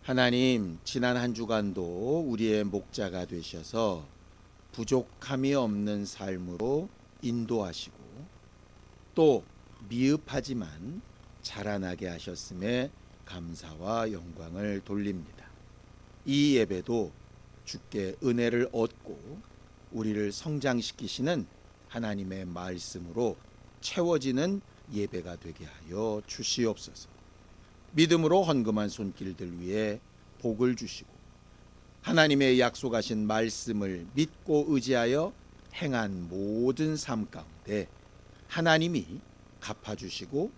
하나님, 지난 한 주간도 우리의 목자가 되셔서 부족함이 없는 삶으로 인도하시고 또 미흡하지만 자라나게 하셨음에 감사와 영광을 돌립니다. 이 예배도 주께 은혜를 얻고 우리를 성장시키시는 하나님의 말씀으로 채워지는 예배가 되게 하여 주시옵소서. 믿음으로 헌금한 손길들 위에 복을 주시고 하나님의 약속하신 말씀을 믿고 의지하여 행한 모든 삶 가운데 하나님이 갚아주시고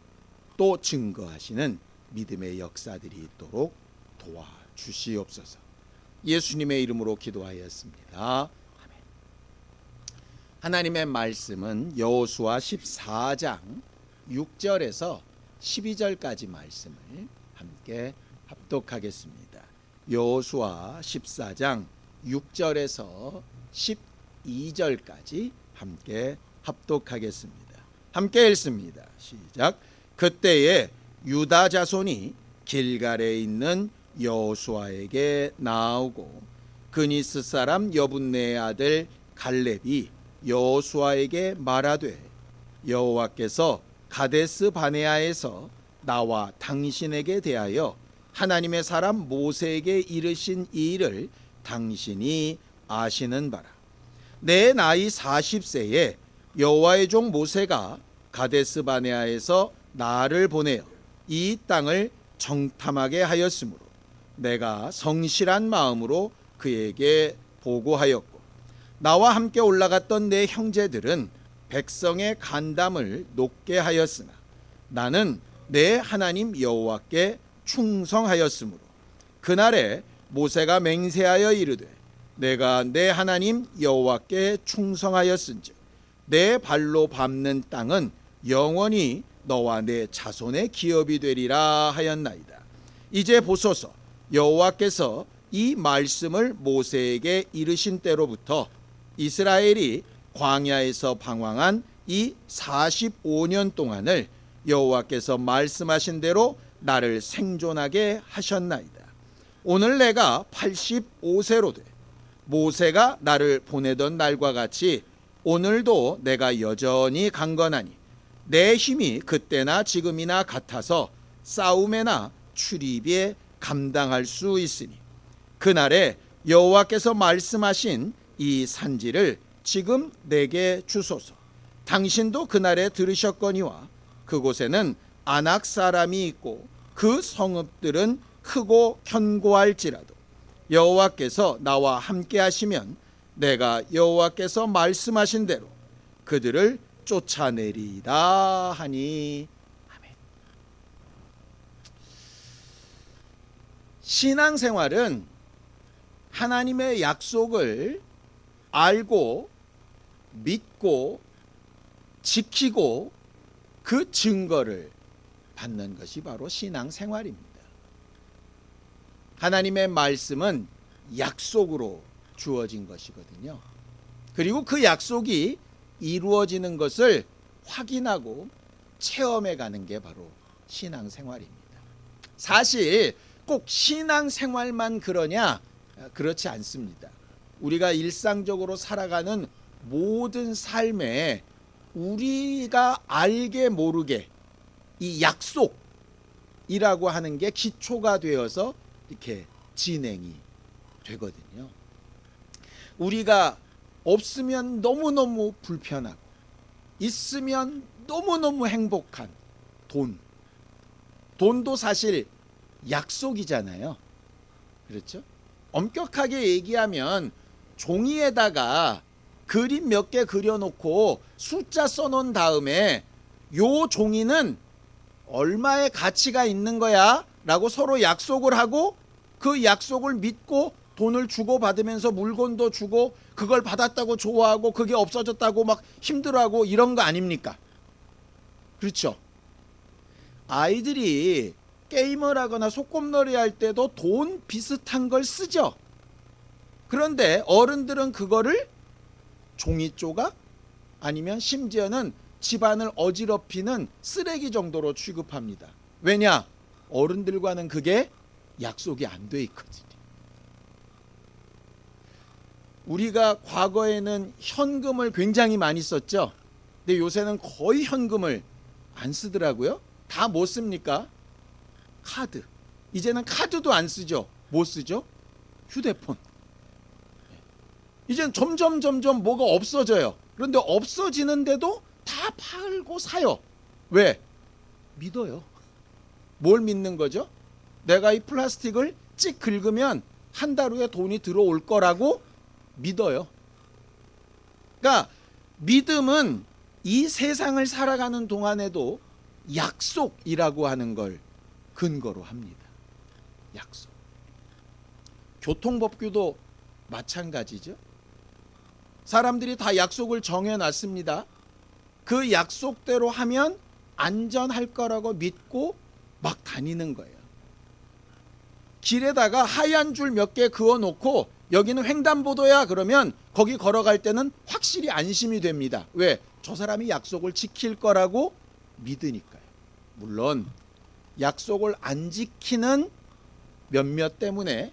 또 증거하시는 믿음의 역사들이 있도록 도와주시옵소서. 예수님의 이름으로 기도하였습니다. 아멘. 하나님의 말씀은 여호수아 14장 6절에서 12절까지 말씀을 함께 합독하겠습니다. 여호수아 14장 6절에서 12절까지 함께 합독하겠습니다. 함께 읽습니다. 시작. 그때에 유다 자손이 길갈에 있는 여호수아에게 나오고 그니스 사람 여분네의 아들 갈렙이 여호수아에게 말하되 여호와께서 가데스 바네아에서 나와 당신에게 대하여 하나님의 사람 모세에게 이르신 이 일을 당신이 아시는 바라. 내 나이 40세에 여호와의 종 모세가 가데스 바네아에서 나를 보내어 이 땅을 정탐하게 하였으므로 내가 성실한 마음으로 그에게 보고하였고 나와 함께 올라갔던 내 형제들은 백성의 간담을 높게 하였으나 나는 내 하나님 여호와께 충성하였으므로 그날에 모세가 맹세하여 이르되 내가 내 하나님 여호와께 충성하였은즉 내 발로 밟는 땅은 영원히 너와 내 자손의 기업이 되리라 하였나이다. 이제 보소서, 여호와께서 이 말씀을 모세에게 이르신 때로부터 이스라엘이 광야에서 방황한 이 45년 동안을 여호와께서 말씀하신 대로 나를 생존하게 하셨나이다. 오늘 내가 85세로 돼 모세가 나를 보내던 날과 같이 오늘도 내가 여전히 강건하니 내 힘이 그때나 지금이나 같아서 싸움에나 출입에 감당할 수 있으니 그날에 여호와께서 말씀하신 이 산지를 지금 내게 주소서. 당신도 그날에 들으셨거니와 그곳에는 아낙 사람이 있고 그 성읍들은 크고 견고할지라도 여호와께서 나와 함께 하시면 내가 여호와께서 말씀하신 대로 그들을 쫓아내리이다 하니. 아멘. 신앙생활은 하나님의 약속을 알고 믿고 지키고 그 증거를 받는 것이 바로 신앙생활입니다. 하나님의 말씀은 약속으로 주어진 것이거든요. 그리고 그 약속이 이루어지는 것을 확인하고 체험해 가는 게 바로 신앙생활입니다. 사실 꼭 신앙생활만 그러냐? 그렇지 않습니다. 우리가 일상적으로 살아가는 모든 삶에 우리가 알게 모르게 이 약속이라고 하는 게 기초가 되어서 이렇게 진행이 되거든요. 우리가 없으면 너무너무 불편하고 있으면 너무너무 행복한 돈도 사실 약속이잖아요. 그렇죠? 엄격하게 얘기하면 종이에다가 그림 몇 개 그려놓고 숫자 써놓은 다음에 요 종이는 얼마의 가치가 있는 거야 라고 서로 약속을 하고 그 약속을 믿고 돈을 주고받으면서 물건도 주고 그걸 받았다고 좋아하고 그게 없어졌다고 막 힘들어하고 이런 거 아닙니까? 그렇죠? 아이들이 게임을 하거나 소꿉놀이 할 때도 돈 비슷한 걸 쓰죠. 그런데 어른들은 그거를 종이 조각 아니면 심지어는 집안을 어지럽히는 쓰레기 정도로 취급합니다. 왜냐? 어른들과는 그게 약속이 안 돼 있거든요. 우리가 과거에는 현금을 굉장히 많이 썼죠. 근데 요새는 거의 현금을 안 쓰더라고요. 다 뭐 씁니까? 카드. 이제는 카드도 안 쓰죠. 뭐 쓰죠? 휴대폰. 이제는 점점 뭐가 없어져요. 그런데 없어지는데도 다 팔고 사요. 왜? 믿어요. 뭘 믿는 거죠? 내가 이 플라스틱을 찍 긁으면 한 달 후에 돈이 들어올 거라고 믿어요. 그러니까 믿음은 이 세상을 살아가는 동안에도 약속이라고 하는 걸 근거로 합니다. 약속. 교통법규도 마찬가지죠. 사람들이 다 약속을 정해놨습니다. 그 약속대로 하면 안전할 거라고 믿고 막 다니는 거예요. 길에다가 하얀 줄 몇 개 그어놓고 여기는 횡단보도야 그러면 거기 걸어갈 때는 확실히 안심이 됩니다. 왜? 저 사람이 약속을 지킬 거라고 믿으니까요. 물론 약속을 안 지키는 몇몇 때문에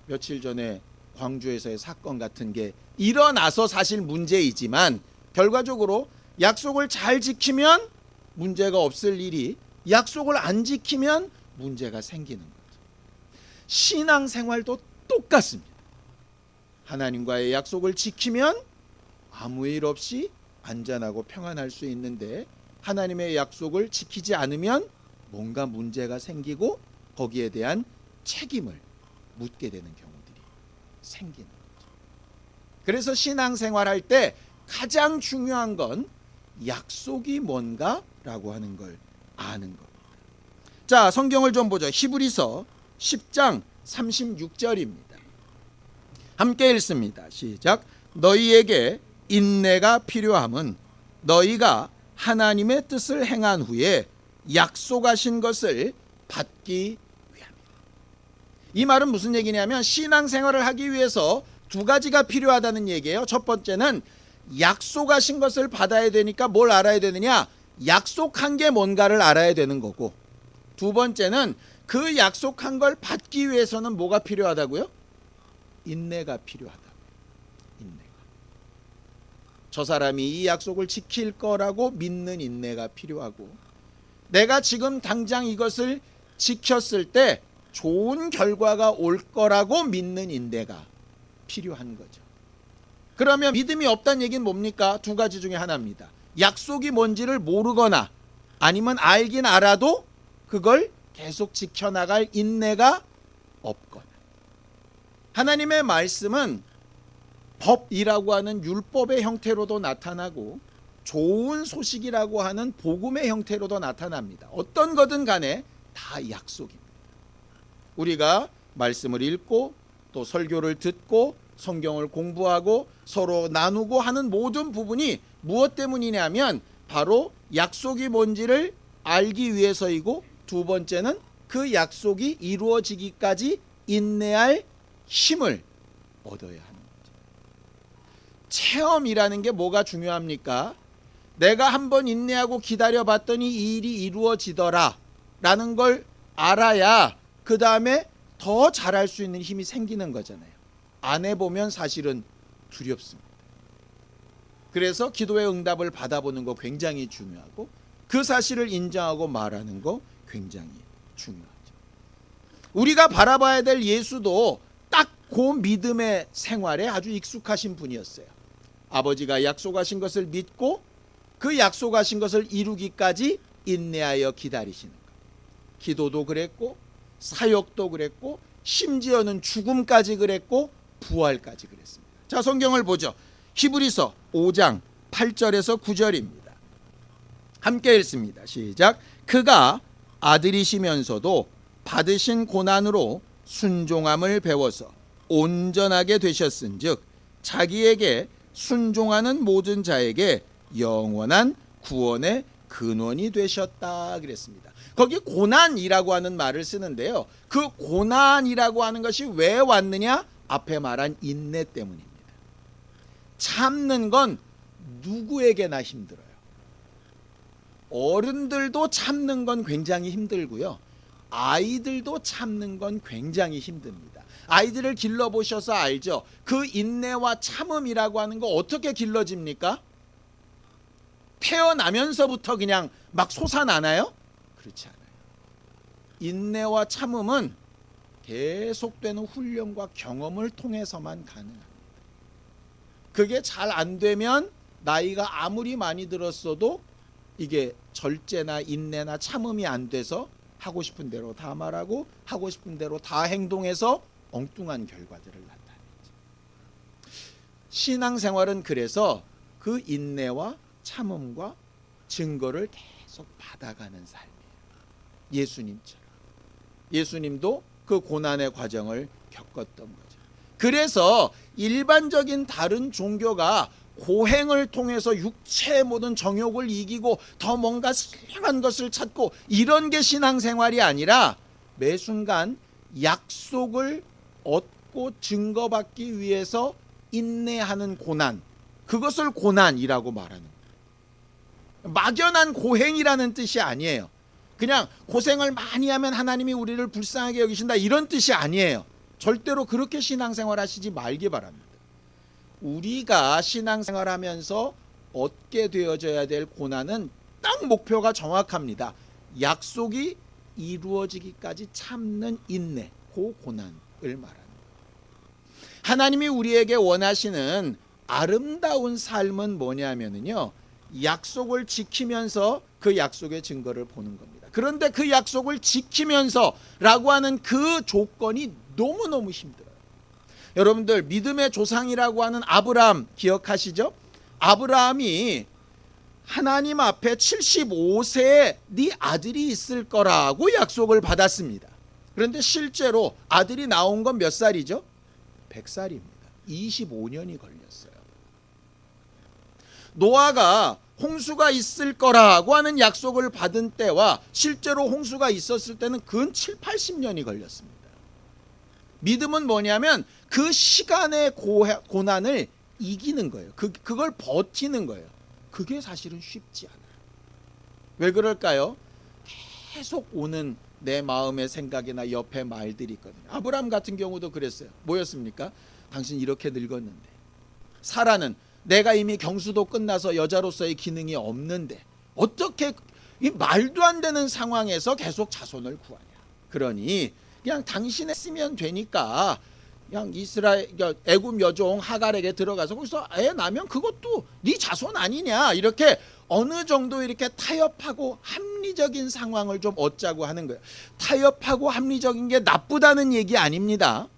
며칠 전에 광주에서의 사건 같은 게 일어나서 사실 문제이지만 결과적으로 약속을 잘 지키면 문제가 없을 일이 약속을 안 지키면 문제가 생기는 거죠. 신앙생활도 똑같습니다. 하나님과의 약속을 지키면 아무 일 없이 안전하고 평안할 수 있는데 하나님의 약속을 지키지 않으면 뭔가 문제가 생기고 거기에 대한 책임을 묻게 되는 경우들이 생기는 거죠. 그래서 신앙생활할 때 가장 중요한 건 약속이 뭔가라고 하는 걸 아는 겁니다. 자, 성경을 좀 보죠. 히브리서 10장 36절입니다. 함께 읽습니다. 시작. 너희에게 인내가 필요함은 너희가 하나님의 뜻을 행한 후에 약속하신 것을 받기 위함이다. 이 말은 무슨 얘기냐면 신앙생활을 하기 위해서 두 가지가 필요하다는 얘기예요. 첫 번째는 약속하신 것을 받아야 되니까 뭘 알아야 되느냐? 약속한 게 뭔가를 알아야 되는 거고, 두 번째는 그 약속한 걸 받기 위해서는 뭐가 필요하다고요? 인내가 필요하다고요. 인내가. 저 사람이 이 약속을 지킬 거라고 믿는 인내가 필요하고, 내가 지금 당장 이것을 지켰을 때 좋은 결과가 올 거라고 믿는 인내가 필요한 거죠. 그러면 믿음이 없다는 얘기는 뭡니까? 두 가지 중에 하나입니다. 약속이 뭔지를 모르거나 아니면 알긴 알아도 그걸 계속 지켜나갈 인내가 없거나. 하나님의 말씀은 법이라고 하는 율법의 형태로도 나타나고 좋은 소식이라고 하는 복음의 형태로도 나타납니다. 어떤 거든 간에 다 약속입니다. 우리가 말씀을 읽고 또 설교를 듣고 성경을 공부하고 서로 나누고 하는 모든 부분이 무엇 때문이냐면 바로 약속이 뭔지를 알기 위해서이고, 두 번째는 그 약속이 이루어지기까지 인내할 힘을 얻어야 하는 거죠. 체험이라는 게 뭐가 중요합니까? 내가 한번 인내하고 기다려봤더니 이 일이 이루어지더라 라는 걸 알아야 그 다음에 더 잘할 수 있는 힘이 생기는 거잖아요. 안 해보면 사실은 두렵습니다. 그래서 기도의 응답을 받아보는 거 굉장히 중요하고, 그 사실을 인정하고 말하는 거 굉장히 중요하죠. 우리가 바라봐야 될 예수도 딱 그 믿음의 생활에 아주 익숙하신 분이었어요. 아버지가 약속하신 것을 믿고 그 약속하신 것을 이루기까지 인내하여 기다리시는 것. 기도도 그랬고 사역도 그랬고 심지어는 죽음까지 그랬고 부활까지 그랬습니다. 자, 성경을 보죠. 히브리서 5장 8절에서 9절입니다. 함께 읽습니다. 시작. 그가 아들이시면서도 받으신 고난으로 순종함을 배워서 온전하게 되셨은즉 자기에게 순종하는 모든 자에게 영원한 구원의 근원이 되셨다 그랬습니다. 거기 고난이라고 하는 말을 쓰는데요. 그 고난이라고 하는 것이 왜 왔느냐? 앞에 말한 인내 때문입니다. 참는 건 누구에게나 힘들어요. 어른들도 참는 건 굉장히 힘들고요. 아이들도 참는 건 굉장히 힘듭니다. 아이들을 길러보셔서 알죠? 그 인내와 참음이라고 하는 거 어떻게 길러집니까? 태어나면서부터 그냥 막 솟아나나요? 그렇지 않아요. 인내와 참음은 계속되는 훈련과 경험을 통해서만 가능합니다. 그게 잘 안 되면 나이가 아무리 많이 들었어도 이게 절제나 인내나 참음이 안 돼서 하고 싶은 대로 다 말하고 하고 싶은 대로 다 행동해서 엉뚱한 결과들을 나타내죠. 신앙생활은 그래서 그 인내와 참음과 증거를 계속 받아가는 삶이에요. 예수님처럼. 예수님도 그 고난의 과정을 겪었던 거죠. 그래서 일반적인 다른 종교가 고행을 통해서 육체의 모든 정욕을 이기고 더 뭔가 선량한 것을 찾고 이런 게 신앙생활이 아니라 매 순간 약속을 얻고 증거받기 위해서 인내하는 고난, 그것을 고난이라고 말하는 거예요. 막연한 고행이라는 뜻이 아니에요. 그냥 고생을 많이 하면 하나님이 우리를 불쌍하게 여기신다 이런 뜻이 아니에요. 절대로 그렇게 신앙생활 하시지 말기 바랍니다. 우리가 신앙생활하면서 얻게 되어져야 될 고난은 딱 목표가 정확합니다. 약속이 이루어지기까지 참는 인내, 그 고난을 말하는 거예요. 하나님이 우리에게 원하시는 아름다운 삶은 뭐냐면요, 약속을 지키면서 그 약속의 증거를 보는 겁니다. 그런데 그 약속을 지키면서라고 하는 그 조건이 너무너무 힘들어요. 여러분들 믿음의 조상이라고 하는 아브라함 기억하시죠? 아브라함이 하나님 앞에 75세에 네 아들이 있을 거라고 약속을 받았습니다. 그런데 실제로 아들이 나온 건 몇 살이죠? 100살입니다. 25년이 걸렸어요. 노아가 홍수가 있을 거라고 하는 약속을 받은 때와 실제로 홍수가 있었을 때는 근 7, 80년이 걸렸습니다. 믿음은 뭐냐면 그 시간의 고난을 이기는 거예요. 그걸 버티는 거예요. 그게 사실은 쉽지 않아요. 왜 그럴까요? 계속 오는 내 마음의 생각이나 옆에 말들이 있거든요. 아브라함 같은 경우도 그랬어요. 뭐였습니까? 당신 이렇게 늙었는데, 사라는 내가 이미 경수도 끝나서 여자로서의 기능이 없는데 어떻게 이 말도 안 되는 상황에서 계속 자손을 구하냐. 그러니 그냥 당신 했으면 되니까 그냥 애굽 여종 하갈에게 들어가서 거기서 애 낳으면 그것도 네 자손 아니냐, 이렇게 어느 정도 이렇게 타협하고 합리적인 상황을 좀 얻자고 하는 거예요. 타협하고 합리적인 게 나쁘다는 얘기 아닙니다.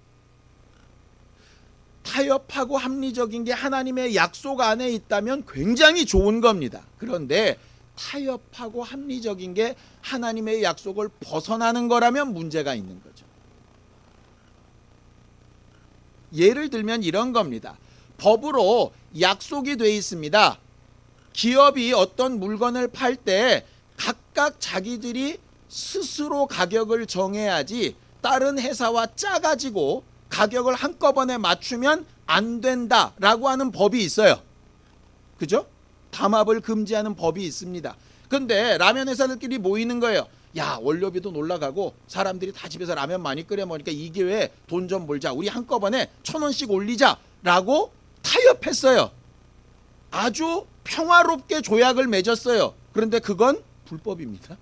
타협하고 합리적인 게 하나님의 약속 안에 있다면 굉장히 좋은 겁니다. 그런데 타협하고 합리적인 게 하나님의 약속을 벗어나는 거라면 문제가 있는 거죠. 예를 들면 이런 겁니다. 법으로 약속이 돼 있습니다. 기업이 어떤 물건을 팔 때 각각 자기들이 스스로 가격을 정해야지 다른 회사와 짜가지고 가격을 한꺼번에 맞추면 안 된다라고 하는 법이 있어요. 그죠? 담합을 금지하는 법이 있습니다. 근데 라면 회사들끼리 모이는 거예요. 야, 원료비도 올라가고 사람들이 다 집에서 라면 많이 끓여 먹으니까 이 기회에 돈 좀 벌자. 우리 한꺼번에 1,000원씩 올리자라고 타협했어요. 아주 평화롭게 조약을 맺었어요. 그런데 그건 불법입니다.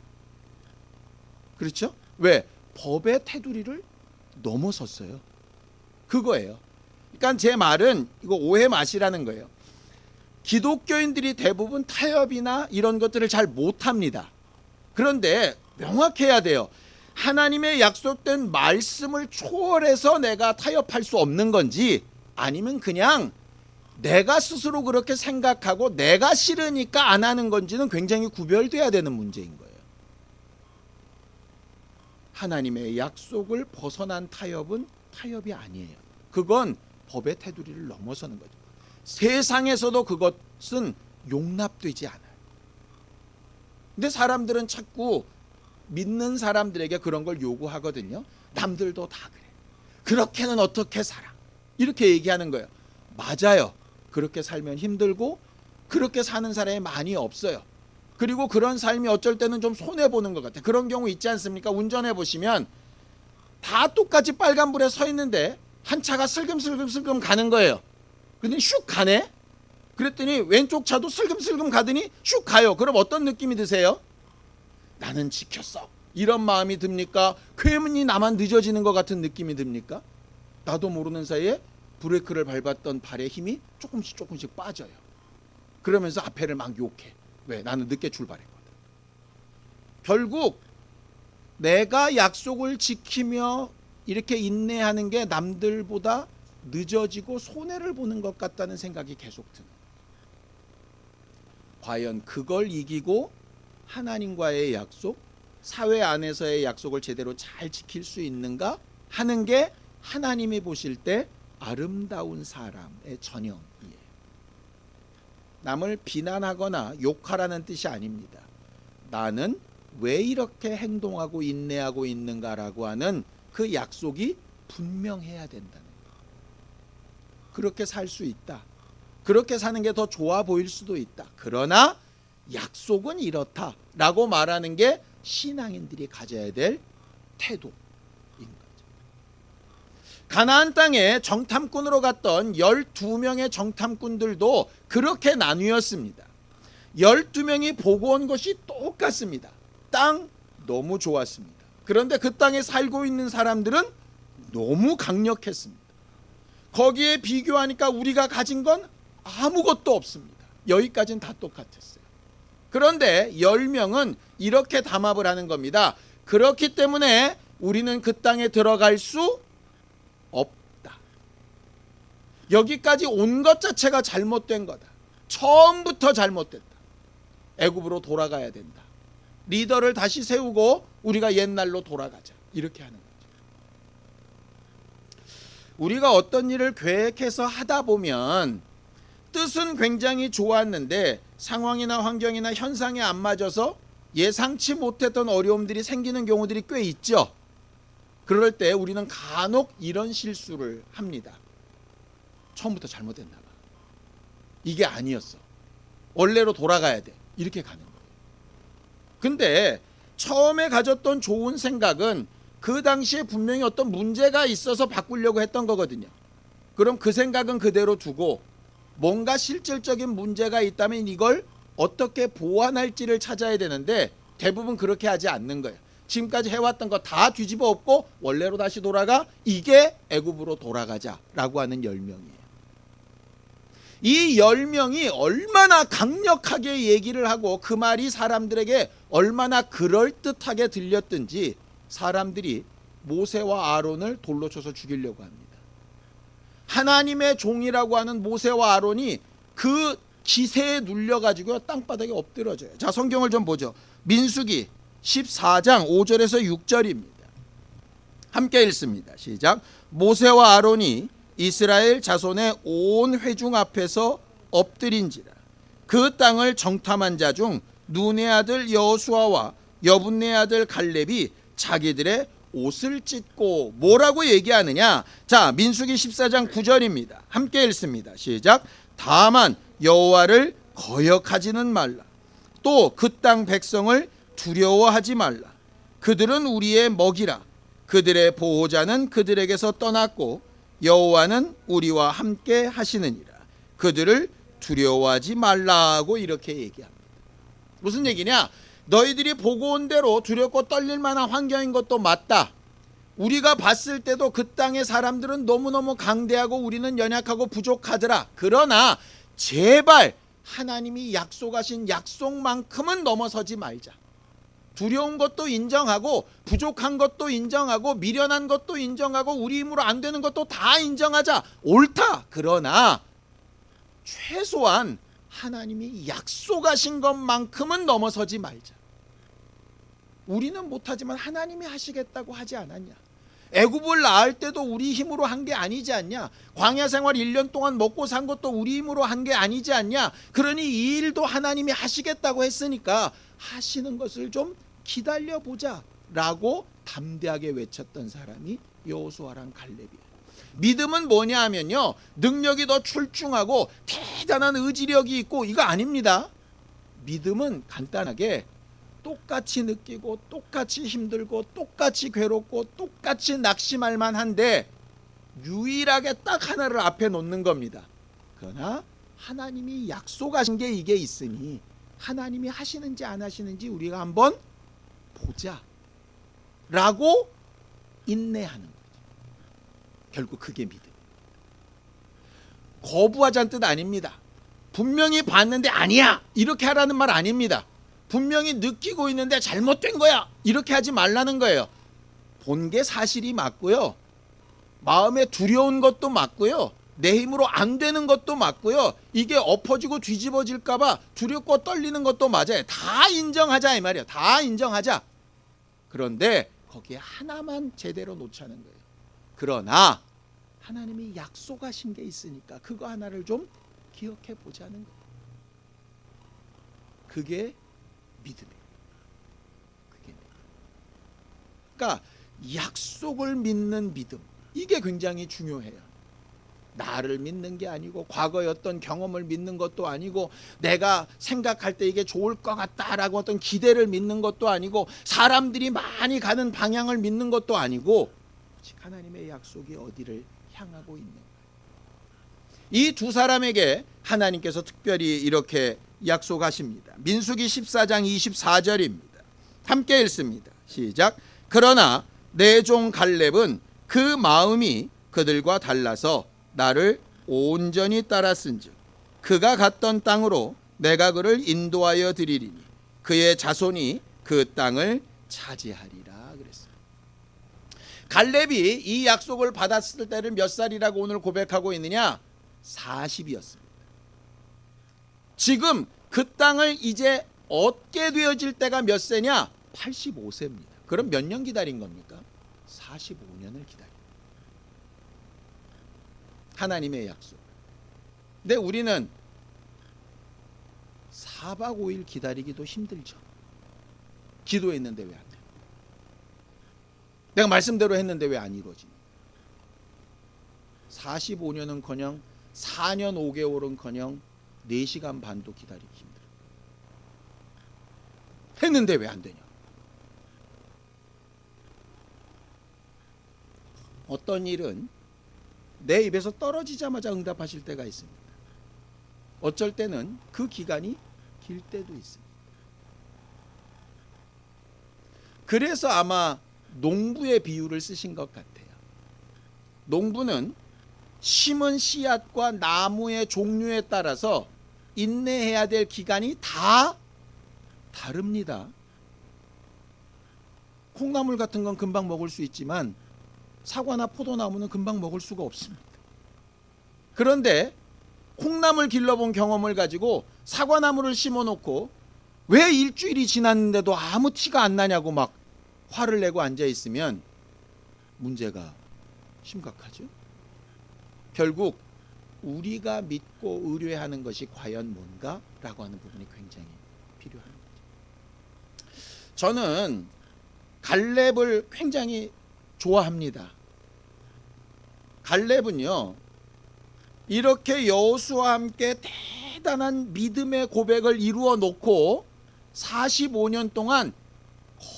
그렇죠? 왜? 법의 테두리를 넘어섰어요. 그거예요. 그러니까 제 말은 이거 오해 마시라는 거예요. 기독교인들이 대부분 타협이나 이런 것들을 잘 못합니다. 그런데 명확해야 돼요. 하나님의 약속된 말씀을 초월해서 내가 타협할 수 없는 건지, 아니면 그냥 내가 스스로 그렇게 생각하고 내가 싫으니까 안 하는 건지는 굉장히 구별돼야 되는 문제인 거예요. 하나님의 약속을 벗어난 타협은 타협이 아니에요. 그건 법의 테두리를 넘어서는 거죠. 세상에서도 그것은 용납되지 않아요. 근데 사람들은 자꾸 믿는 사람들에게 그런 걸 요구하거든요. 남들도 다 그래. 그렇게는 어떻게 살아? 이렇게 얘기하는 거예요. 맞아요. 그렇게 살면 힘들고 그렇게 사는 사람이 많이 없어요. 그리고 그런 삶이 어쩔 때는 좀 손해보는 것 같아요. 그런 경우 있지 않습니까? 운전해 보시면 다 똑같이 빨간불에 서 있는데 한 차가 슬금슬금 가는 거예요. 근데 슉 가네? 그랬더니 왼쪽 차도 슬금슬금 가더니 슉 가요. 그럼 어떤 느낌이 드세요? 나는 지켰어, 이런 마음이 듭니까? 괜히 나만 늦어지는 것 같은 느낌이 듭니까? 나도 모르는 사이에 브레이크를 밟았던 발의 힘이 조금씩 빠져요. 그러면서 앞에를 막 욕해. 왜? 나는 늦게 출발했거든. 결국 내가 약속을 지키며 이렇게 인내하는 게 남들보다 늦어지고 손해를 보는 것 같다는 생각이 계속 드는 거예요. 과연 그걸 이기고 하나님과의 약속, 사회 안에서의 약속을 제대로 잘 지킬 수 있는가 하는 게 하나님이 보실 때 아름다운 사람의 전형이에요. 남을 비난하거나 욕하라는 뜻이 아닙니다. 나는 왜 이렇게 행동하고 인내하고 있는가라고 하는 그 약속이 분명해야 된다는 거예요. 그렇게 살 수 있다. 그렇게 사는 게 더 좋아 보일 수도 있다. 그러나 약속은 이렇다라고 말하는 게 신앙인들이 가져야 될 태도인 거죠. 가나안 땅에 정탐꾼으로 갔던 12명의 정탐꾼들도 그렇게 나뉘었습니다. 12명이 보고 온 것이 똑같습니다. 땅 너무 좋았습니다. 그런데 그 땅에 살고 있는 사람들은 너무 강력했습니다. 거기에 비교하니까 우리가 가진 건 아무것도 없습니다. 여기까지는 다 똑같았어요. 그런데 10명은 이렇게 담합을 하는 겁니다. 그렇기 때문에 우리는 그 땅에 들어갈 수 없다. 여기까지 온 것 자체가 잘못된 거다. 처음부터 잘못됐다. 애굽으로 돌아가야 된다. 리더를 다시 세우고 우리가 옛날로 돌아가자. 이렇게 하는 거죠. 우리가 어떤 일을 계획해서 하다 보면 뜻은 굉장히 좋았는데 상황이나 환경이나 현상에 안 맞아서 예상치 못했던 어려움들이 생기는 경우들이 꽤 있죠. 그럴 때 우리는 간혹 이런 실수를 합니다. 처음부터 잘못했나 봐. 이게 아니었어. 원래로 돌아가야 돼. 이렇게 가는 거예요. 근데 처음에 가졌던 좋은 생각은 그 당시에 분명히 어떤 문제가 있어서 바꾸려고 했던 거거든요. 그럼 그 생각은 그대로 두고 뭔가 실질적인 문제가 있다면 이걸 어떻게 보완할지를 찾아야 되는데 대부분 그렇게 하지 않는 거예요. 지금까지 해왔던 거 다 뒤집어 엎고 원래로 다시 돌아가. 이게 애굽으로 돌아가자라고 하는 10명이에요. 이 10명이 얼마나 강력하게 얘기를 하고 그 말이 사람들에게 얼마나 그럴듯하게 들렸든지 사람들이 모세와 아론을 돌로 쳐서 죽이려고 합니다. 하나님의 종이라고 하는 모세와 아론이 그 기세에 눌려가지고 땅바닥에 엎드러져요. 자, 성경을 좀 보죠. 민수기 14장 5절에서 6절입니다. 함께 읽습니다. 시작. 모세와 아론이 이스라엘 자손의 온 회중 앞에서 엎드린지라. 그 땅을 정탐한 자 중 눈의 아들 여호수아와 여분네 아들 갈렙이 자기들의 옷을 찢고 뭐라고 얘기하느냐. 자, 민수기 14장 9절입니다. 함께 읽습니다. 시작. 다만 여호와를 거역하지는 말라. 또 그 땅 백성을 두려워하지 말라. 그들은 우리의 먹이라. 그들의 보호자는 그들에게서 떠났고 여호와는 우리와 함께 하시느니라. 그들을 두려워하지 말라고 이렇게 얘기합니다. 무슨 얘기냐? 너희들이 보고 온 대로 두렵고 떨릴 만한 환경인 것도 맞다. 우리가 봤을 때도 그 땅의 사람들은 너무너무 강대하고 우리는 연약하고 부족하더라. 그러나 제발 하나님이 약속하신 약속만큼은 넘어서지 말자. 두려운 것도 인정하고 부족한 것도 인정하고 미련한 것도 인정하고 우리 힘으로 안 되는 것도 다 인정하자. 옳다. 그러나 최소한 하나님이 약속하신 것만큼은 넘어서지 말자. 우리는 못하지만 하나님이 하시겠다고 하지 않았냐. 애굽을 나을 때도 우리 힘으로 한 게 아니지 않냐. 광야 생활 1년 동안 먹고 산 것도 우리 힘으로 한 게 아니지 않냐. 그러니 이 일도 하나님이 하시겠다고 했으니까 하시는 것을 좀 기다려보자 라고 담대하게 외쳤던 사람이 여호수아랑 갈렙이에요. 믿음은 뭐냐 하면요, 능력이 더 출중하고 대단한 의지력이 있고 이거 아닙니다. 믿음은 간단하게 똑같이 느끼고 똑같이 힘들고 똑같이 괴롭고 똑같이 낙심할 만한데 유일하게 딱 하나를 앞에 놓는 겁니다. 그러나 하나님이 약속하신 게 이게 있으니 하나님이 하시는지 안 하시는지 우리가 한번 보자 라고 인내하는 거죠. 결국 그게 믿음. 거부하자는 뜻 아닙니다. 분명히 봤는데 아니야 이렇게 하라는 말 아닙니다. 분명히 느끼고 있는데 잘못된 거야 이렇게 하지 말라는 거예요. 본 게 사실이 맞고요, 마음에 두려운 것도 맞고요, 내 힘으로 안 되는 것도 맞고요, 이게 엎어지고 뒤집어질까 봐 두렵고 떨리는 것도 맞아요. 다 인정하자 이 말이에요. 다 인정하자. 그런데 거기에 하나만 제대로 놓자는 거예요. 그러나 하나님이 약속하신 게 있으니까 그거 하나를 좀 기억해 보자는 거예요. 그게 믿음이에요. 그게 믿음. 그러니까 약속을 믿는 믿음, 이게 굉장히 중요해요. 나를 믿는 게 아니고 과거의 어떤 경험을 믿는 것도 아니고 내가 생각할 때 이게 좋을 것 같다라고 어떤 기대를 믿는 것도 아니고 사람들이 많이 가는 방향을 믿는 것도 아니고 하나님의 약속이 어디를 향하고 있는 거예요. 이 두 사람에게 하나님께서 특별히 이렇게 약속하십니다. 민수기 14장 24절입니다. 함께 읽습니다. 시작. 그러나 내 종 갈렙은 그 마음이 그들과 달라서 나를 온전히 따랐은즉 그가 갔던 땅으로 내가 그를 인도하여 드리리니 그의 자손이 그 땅을 차지하리라 그랬어요. 갈렙이 이 약속을 받았을 때를 몇 살이라고 오늘 고백하고 있느냐? 40이었습니다. 지금 그 땅을 이제 얻게 되어질 때가 몇 세냐? 85세입니다. 그럼 몇 년 기다린 겁니까? 45년을 기다린. 하나님의 약속. 근데 우리는 4박 5일 기다리기도 힘들죠. 기도했는데 왜 안 돼요? 내가 말씀대로 했는데 왜 안 이루어지냐? 45년은커녕 4년 5개월은커녕 4시간 반도 기다리기 힘들어요. 했는데 왜 안 되냐? 어떤 일은 내 입에서 떨어지자마자 응답하실 때가 있습니다. 어쩔 때는 그 기간이 길 때도 있습니다. 그래서 아마 농부의 비유를 쓰신 것 같아요. 농부는 심은 씨앗과 나무의 종류에 따라서 인내해야 될 기간이 다 다릅니다. 콩나물 같은 건 금방 먹을 수 있지만 사과나 포도나무는 금방 먹을 수가 없습니다. 그런데 콩나물 길러본 경험을 가지고 사과나무를 심어놓고 왜 일주일이 지났는데도 아무 티가 안 나냐고 막 화를 내고 앉아있으면 문제가 심각하죠. 결국 우리가 믿고 의뢰하는 것이 과연 뭔가? 라고 하는 부분이 굉장히 필요한 거죠. 저는 갈렙을 굉장히 좋아합니다. 갈렙은요, 이렇게 여호수아와 함께 대단한 믿음의 고백을 이루어 놓고 45년 동안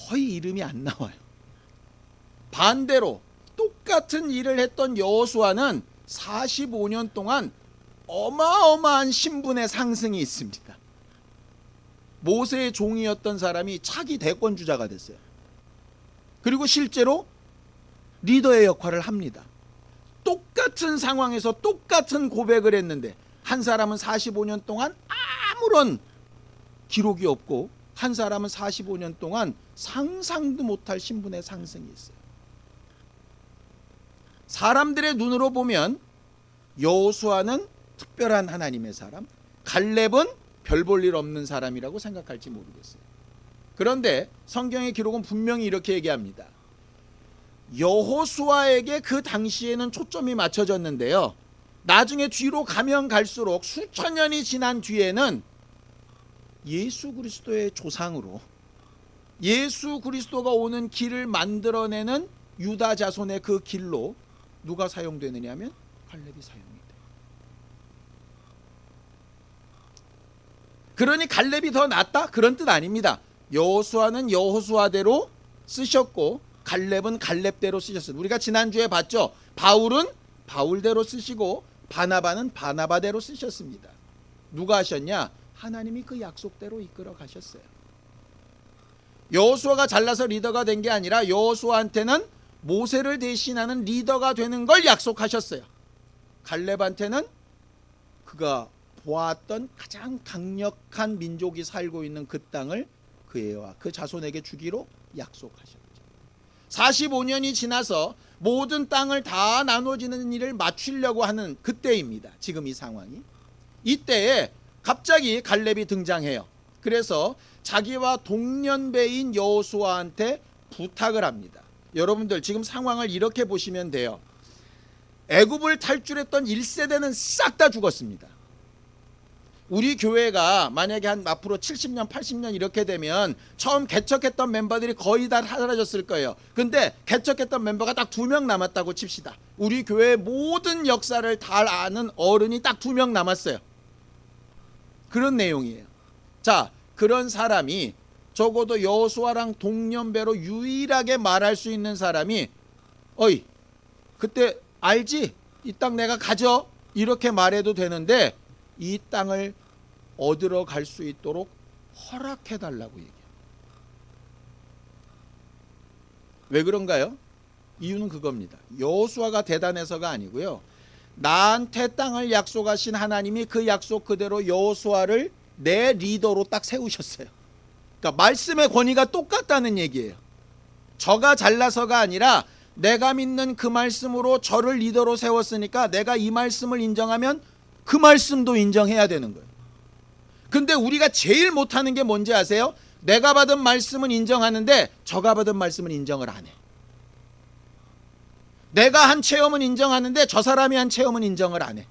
거의 이름이 안 나와요. 반대로 똑같은 일을 했던 여호수아는 45년 동안 어마어마한 신분의 상승이 있습니다. 모세의 종이었던 사람이 차기 대권주자가 됐어요. 그리고 실제로 리더의 역할을 합니다. 똑같은 상황에서 똑같은 고백을 했는데 한 사람은 45년 동안 아무런 기록이 없고 한 사람은 45년 동안 상상도 못할 신분의 상승이 있어요. 사람들의 눈으로 보면 여호수아는 특별한 하나님의 사람, 갈렙은 별 볼 일 없는 사람이라고 생각할지 모르겠어요. 그런데 성경의 기록은 분명히 이렇게 얘기합니다. 여호수아에게 그 당시에는 초점이 맞춰졌는데요, 나중에 뒤로 가면 갈수록 수천 년이 지난 뒤에는 예수 그리스도의 조상으로 예수 그리스도가 오는 길을 만들어내는 유다 자손의 그 길로 누가 사용되느냐 하면 갈렙이 사용이 돼요. 그러니 갈렙이 더 낫다? 그런 뜻 아닙니다. 여호수아는 여호수아대로 쓰셨고 갈렙은 갈렙대로 쓰셨어요. 우리가 지난주에 봤죠. 바울은 바울대로 쓰시고 바나바는 바나바대로 쓰셨습니다. 누가 하셨냐? 하나님이 그 약속대로 이끌어 가셨어요. 여호수아가 잘나서 리더가 된 게 아니라 여호수아한테는 모세를 대신하는 리더가 되는 걸 약속하셨어요. 갈렙한테는 그가 보았던 가장 강력한 민족이 살고 있는 그 땅을 그 애와 그 자손에게 주기로 약속하셨죠. 45년이 지나서 모든 땅을 다 나눠지는 일을 맞추려고 하는 그때입니다. 지금 이 상황이. 이때에 갑자기 갈렙이 등장해요. 그래서 자기와 동년배인 여호수아한테 부탁을 합니다. 여러분들 지금 상황을 이렇게 보시면 돼요. 애굽을 탈출했던 1세대는 싹 다 죽었습니다. 우리 교회가 만약에 한 앞으로 70년 80년 이렇게 되면 처음 개척했던 멤버들이 거의 다 사라졌을 거예요. 근데 개척했던 멤버가 딱 2명 남았다고 칩시다. 우리 교회의 모든 역사를 다 아는 어른이 딱 2명 남았어요. 그런 내용이에요. 자, 그런 사람이 적어도 여호수아랑 동년배로 유일하게 말할 수 있는 사람이 어이 그때 알지? 이 땅 내가 가져? 이렇게 말해도 되는데 이 땅을 얻으러 갈 수 있도록 허락해달라고 얘기해요. 왜 그런가요? 이유는 그겁니다. 여호수아가 대단해서가 아니고요. 나한테 땅을 약속하신 하나님이 그 약속 그대로 여호수아를 내 리더로 딱 세우셨어요. 그러니까 말씀의 권위가 똑같다는 얘기예요. 저가 잘나서가 아니라 내가 믿는 그 말씀으로 저를 리더로 세웠으니까 내가 이 말씀을 인정하면 그 말씀도 인정해야 되는 거예요. 근데 우리가 제일 못하는 게 뭔지 아세요? 내가 받은 말씀은 인정하는데 저가 받은 말씀은 인정을 안 해. 내가 한 체험은 인정하는데 저 사람이 한 체험은 인정을 안 해.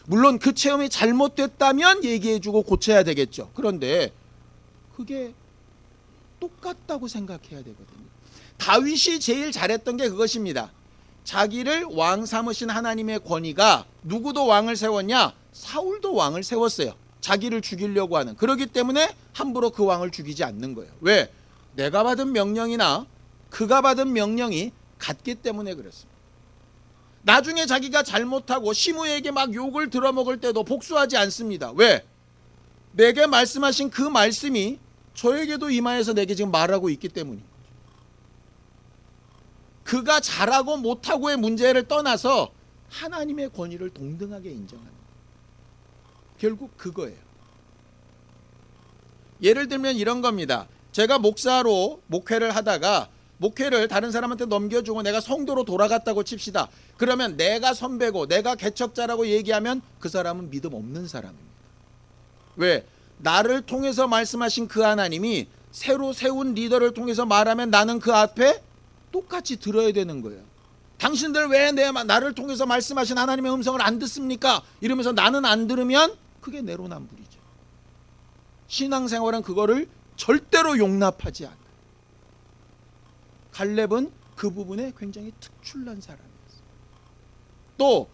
물론 그 체험이 잘못됐다면 얘기해주고 고쳐야 되겠죠. 그런데 그게 똑같다고 생각해야 되거든요. 다윗이 제일 잘했던 게 그것입니다. 자기를 왕 삼으신 하나님의 권위가 누구도 왕을 세웠냐? 사울도 왕을 세웠어요. 자기를 죽이려고 하는. 그렇기 때문에 함부로 그 왕을 죽이지 않는 거예요. 왜? 내가 받은 명령이나 그가 받은 명령이 같기 때문에 그렇습니다. 나중에 자기가 잘못하고 시므에게 막 욕을 들어먹을 때도 복수하지 않습니다. 왜? 내게 말씀하신 그 말씀이 저에게도 임하여서 내게 지금 말하고 있기 때문입니다. 그가 잘하고 못하고의 문제를 떠나서 하나님의 권위를 동등하게 인정하는 거예요. 결국 그거예요. 예를 들면 이런 겁니다. 제가 목사로 목회를 하다가 목회를 다른 사람한테 넘겨주고 내가 성도로 돌아갔다고 칩시다. 그러면 내가 선배고 내가 개척자라고 얘기하면 그 사람은 믿음 없는 사람입니다. 왜? 나를 통해서 말씀하신 그 하나님이 새로 세운 리더를 통해서 말하면 나는 그 앞에 똑같이 들어야 되는 거예요. 당신들 왜 나를 통해서 말씀하신 하나님의 음성을 안 듣습니까? 이러면서 나는 안 들으면 그게 내로남불이죠. 신앙생활은 그거를 절대로 용납하지 않아요. 갈렙은 그 부분에 굉장히 특출난 사람이었어요. 또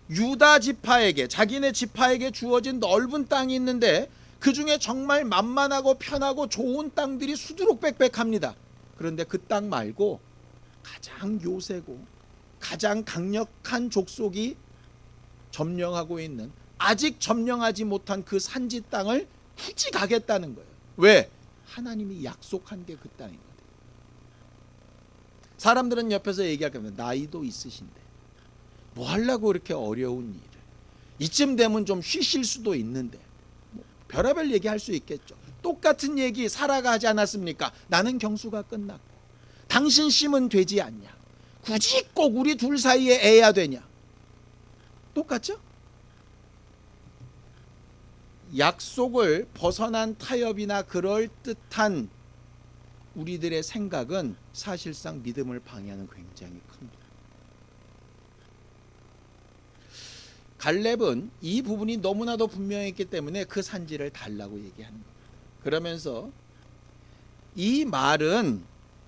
유다 지파에게 자기네 지파에게 주어진 넓은 땅이 있는데 그 중에 정말 만만하고 편하고 좋은 땅들이 수두룩빽빽합니다. 그런데 그 땅 말고 가장 요새고 가장 강력한 족속이 점령하고 있는 아직 점령하지 못한 그 산지 땅을 굳이 가겠다는 거예요. 왜? 하나님이 약속한 게 그 땅이거든요. 사람들은 옆에서 얘기할 겁니다. 나이도 있으신데 뭐 하려고 이렇게 어려운 일을. 이쯤 되면 좀 쉬실 수도 있는데 뭐 별의별 얘기할 수 있겠죠. 똑같은 얘기 사라가 하지 않았습니까? 나는 경수가 끝났고 당신 심은 되지 않냐. 굳이 꼭 우리 둘 사이에 애야 되냐. 똑같죠? 약속을 벗어난 타협이나 그럴듯한 우리들의 생각은 사실상 믿음을 방해하는 굉장히 큽니다. 갈렙은 이 부분이 너무나도 분명했기 때문에 그 산지를 달라고 얘기하는 겁니다. 그러면서 이 말은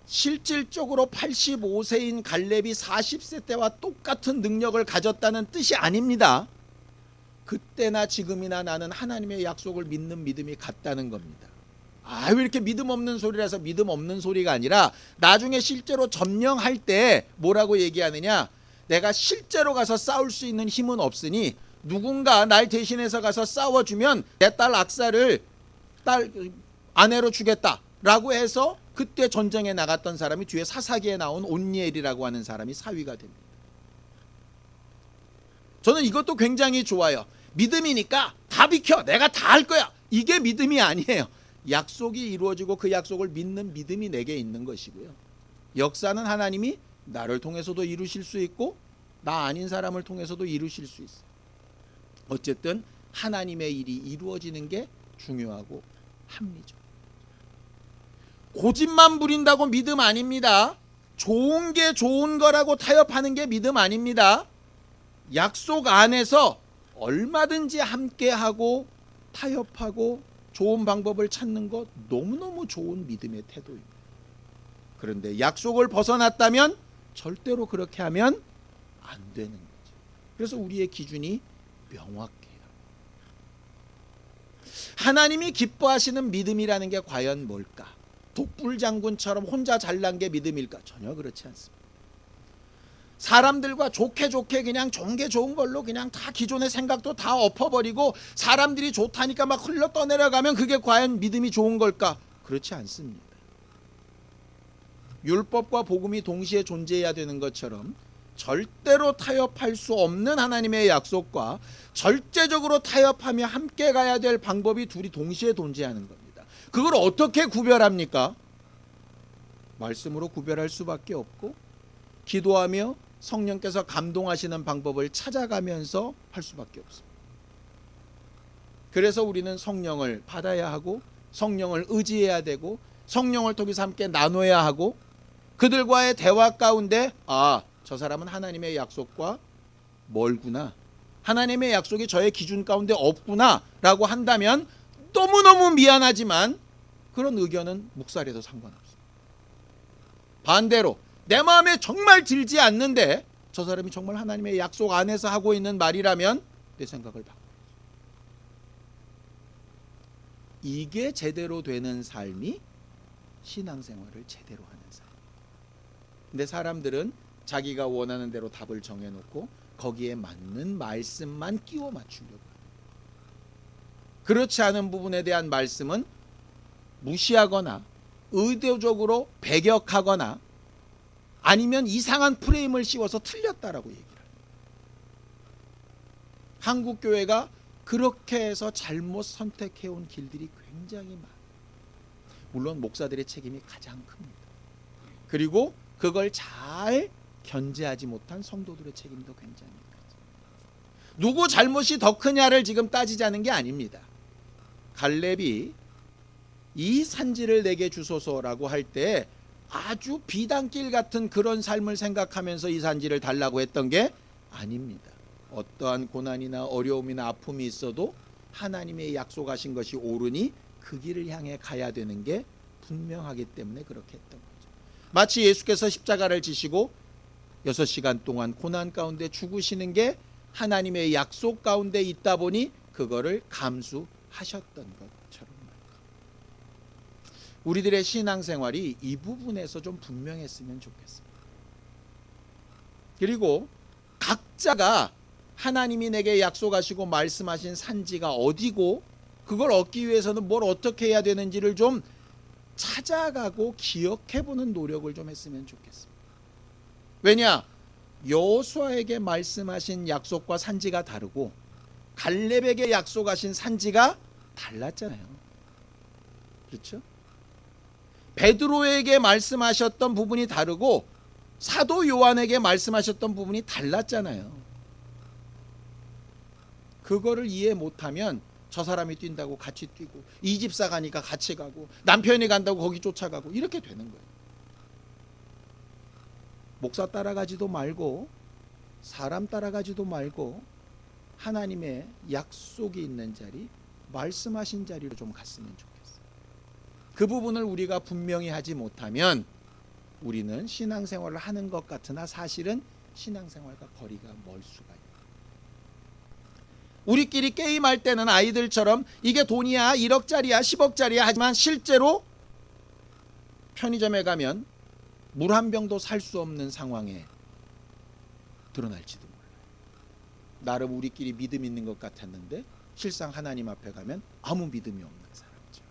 실질적으로 85세인 갈렙이 40세 때와 똑같은 능력을 가졌다는 뜻이 아닙니다. 그때나 지금이나 나는 하나님의 약속을 믿는 믿음이 같다는 겁니다. 아, 왜 이렇게 믿음 없는 소리라서 믿음 없는 소리가 아니라 나중에 실제로 점령할 때 뭐라고 얘기하느냐, 내가 실제로 가서 싸울 수 있는 힘은 없으니 누군가 날 대신해서 가서 싸워주면 내 딸 악사를 딸 아내로 주겠다라고 해서 그때 전쟁에 나갔던 사람이 뒤에 사사기에 나온 온니엘이라고 하는 사람이 사위가 됩니다. 저는 이것도 굉장히 좋아요. 믿음이니까 다 비켜, 내가 다 할 거야, 이게 믿음이 아니에요. 약속이 이루어지고 그 약속을 믿는 믿음이 내게 있는 것이고요. 역사는 하나님이 나를 통해서도 이루실 수 있고 나 아닌 사람을 통해서도 이루실 수 있어요. 어쨌든 하나님의 일이 이루어지는 게 중요하고 합리적. 고집만 부린다고 믿음 아닙니다. 좋은 게 좋은 거라고 타협하는 게 믿음 아닙니다. 약속 안에서 얼마든지 함께하고 타협하고 좋은 방법을 찾는 것 너무너무 좋은 믿음의 태도입니다. 그런데 약속을 벗어났다면 절대로 그렇게 하면 안 되는 거죠. 그래서 우리의 기준이 명확해요. 하나님이 기뻐하시는 믿음이라는 게 과연 뭘까? 독불장군처럼 혼자 잘난 게 믿음일까? 전혀 그렇지 않습니다. 사람들과 좋게 그냥 좋은 게 좋은 걸로 그냥 다 기존의 생각도 다 엎어버리고 사람들이 좋다니까 막 흘러 떠내려가면 그게 과연 믿음이 좋은 걸까? 그렇지 않습니다. 율법과 복음이 동시에 존재해야 되는 것처럼 절대로 타협할 수 없는 하나님의 약속과 절대적으로 타협하며 함께 가야 될 방법이 둘이 동시에 존재하는 겁니다. 그걸 어떻게 구별합니까? 말씀으로 구별할 수밖에 없고 기도하며 성령께서 감동하시는 방법을 찾아가면서 할 수밖에 없습니다. 그래서 우리는 성령을 받아야 하고 성령을 의지해야 되고 성령을 통해서 함께 나눠야 하고 그들과의 대화 가운데 저 사람은 하나님의 약속과 멀구나, 하나님의 약속이 저의 기준 가운데 없구나 라고 한다면 너무너무 미안하지만 그런 의견은 묵살해도 상관없어요. 반대로 내 마음에 정말 들지 않는데 저 사람이 정말 하나님의 약속 안에서 하고 있는 말이라면 내 생각을 바꿔요. 이게 제대로 되는 삶이 신앙생활을 제대로 하는 삶. 근데 사람들은 자기가 원하는 대로 답을 정해놓고 거기에 맞는 말씀만 끼워 맞추려고 해요. 그렇지 않은 부분에 대한 말씀은 무시하거나 의도적으로 배격하거나 아니면 이상한 프레임을 씌워서 틀렸다라고 얘기를 해요. 한국 교회가 그렇게 해서 잘못 선택해온 길들이 굉장히 많아요. 물론 목사들의 책임이 가장 큽니다. 그리고 그걸 잘 견제하지 못한 성도들의 책임도 굉장히 크죠. 누구 잘못이 더 크냐를 지금 따지자는 게 아닙니다. 갈렙이 이 산지를 내게 주소서라고 할 때 아주 비단길 같은 그런 삶을 생각하면서 이 산지를 달라고 했던 게 아닙니다. 어떠한 고난이나 어려움이나 아픔이 있어도 하나님의 약속하신 것이 옳으니 그 길을 향해 가야 되는 게 분명하기 때문에 그렇게 했던 거죠. 마치 예수께서 십자가를 지시고 6시간 동안 고난 가운데 죽으시는 게 하나님의 약속 가운데 있다 보니 그거를 감수하셨던 것처럼 우리들의 신앙생활이 이 부분에서 좀 분명했으면 좋겠습니다. 그리고 각자가 하나님이 내게 약속하시고 말씀하신 산지가 어디고 그걸 얻기 위해서는 뭘 어떻게 해야 되는지를 좀 찾아가고 기억해보는 노력을 좀 했으면 좋겠습니다. 왜냐? 여호수아에게 말씀하신 약속과 산지가 다르고 갈렙에게 약속하신 산지가 달랐잖아요. 그렇죠? 베드로에게 말씀하셨던 부분이 다르고 사도 요한에게 말씀하셨던 부분이 달랐잖아요. 그거를 이해 못하면 저 사람이 뛴다고 같이 뛰고 이 집사 가니까 같이 가고 남편이 간다고 거기 쫓아가고 이렇게 되는 거예요. 목사 따라가지도 말고 사람 따라가지도 말고 하나님의 약속이 있는 자리, 말씀하신 자리로 좀 갔으면 좋겠어요. 그 부분을 우리가 분명히 하지 못하면 우리는 신앙생활을 하는 것 같으나 사실은 신앙생활과 거리가 멀 수가 있어요. 우리끼리 게임할 때는 아이들처럼 이게 돈이야, 1억짜리야, 10억짜리야 하지만 실제로 편의점에 가면 물 한 병도 살 수 없는 상황에 드러날지도 몰라요. 나름 우리끼리 믿음 있는 것 같았는데 실상 하나님 앞에 가면 아무 믿음이 없는 사람이죠.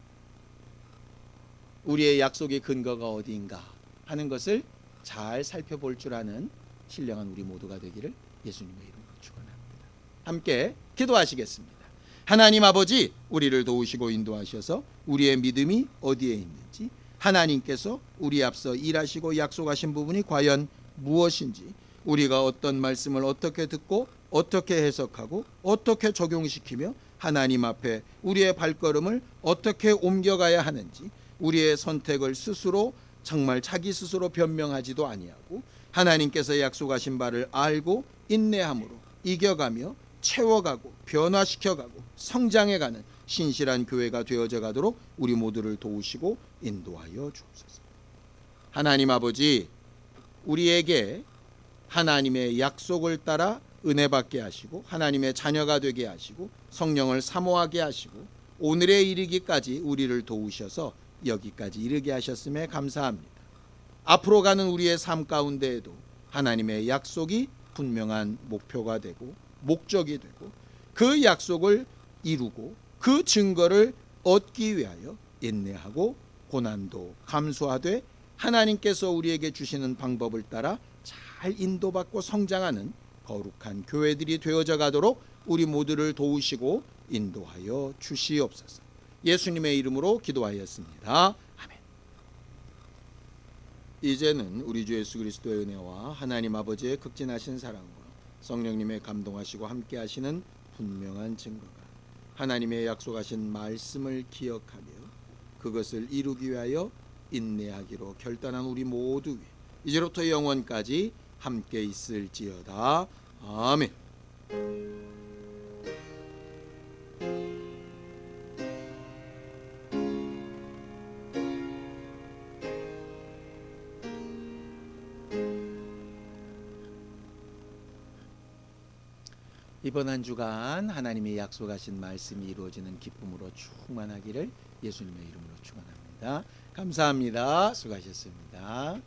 우리의 약속의 근거가 어디인가 하는 것을 잘 살펴볼 줄 아는 신령한 우리 모두가 되기를 예수님의 이름으로 축원합니다. 함께 기도하시겠습니다. 하나님 아버지, 우리를 도우시고 인도하셔서 우리의 믿음이 어디에 있는지, 하나님께서 우리 앞서 일하시고 약속하신 부분이 과연 무엇인지, 우리가 어떤 말씀을 어떻게 듣고 어떻게 해석하고 어떻게 적용시키며 하나님 앞에 우리의 발걸음을 어떻게 옮겨가야 하는지, 우리의 선택을 스스로 정말 자기 스스로 변명하지도 아니하고 하나님께서 약속하신 바를 알고 인내함으로 이겨가며 채워가고 변화시켜가고 성장해가는 신실한 교회가 되어져 가도록 우리 모두를 도우시고 인도하여 주옵소서. 하나님 아버지, 우리에게 하나님의 약속을 따라 은혜 받게 하시고 하나님의 자녀가 되게 하시고 성령을 사모하게 하시고 오늘에 이르기까지 우리를 도우셔서 여기까지 이르게 하셨음에 감사합니다. 앞으로 가는 우리의 삶 가운데에도 하나님의 약속이 분명한 목표가 되고 목적이 되고 그 약속을 이루고 그 증거를 얻기 위하여 인내하고 고난도 감수하되 하나님께서 우리에게 주시는 방법을 따라 잘 인도받고 성장하는 거룩한 교회들이 되어져 가도록 우리 모두를 도우시고 인도하여 주시옵소서. 예수님의 이름으로 기도하였습니다. 아멘. 이제는 우리 주 예수 그리스도의 은혜와 하나님 아버지의 극진하신 사랑과 성령님의 감동하시고 함께 하시는 분명한 증거가 하나님의 약속하신 말씀을 기억하며 그것을 이루기 위하여 인내하기로 결단한 우리 모두 위에 이제로부터 영원까지 함께 있을지어다. 아멘. 이번 한 주간 하나님이 약속하신 말씀이 이루어지는 기쁨으로 충만하기를 예수님의 이름으로 축원합니다. 감사합니다. 수고하셨습니다.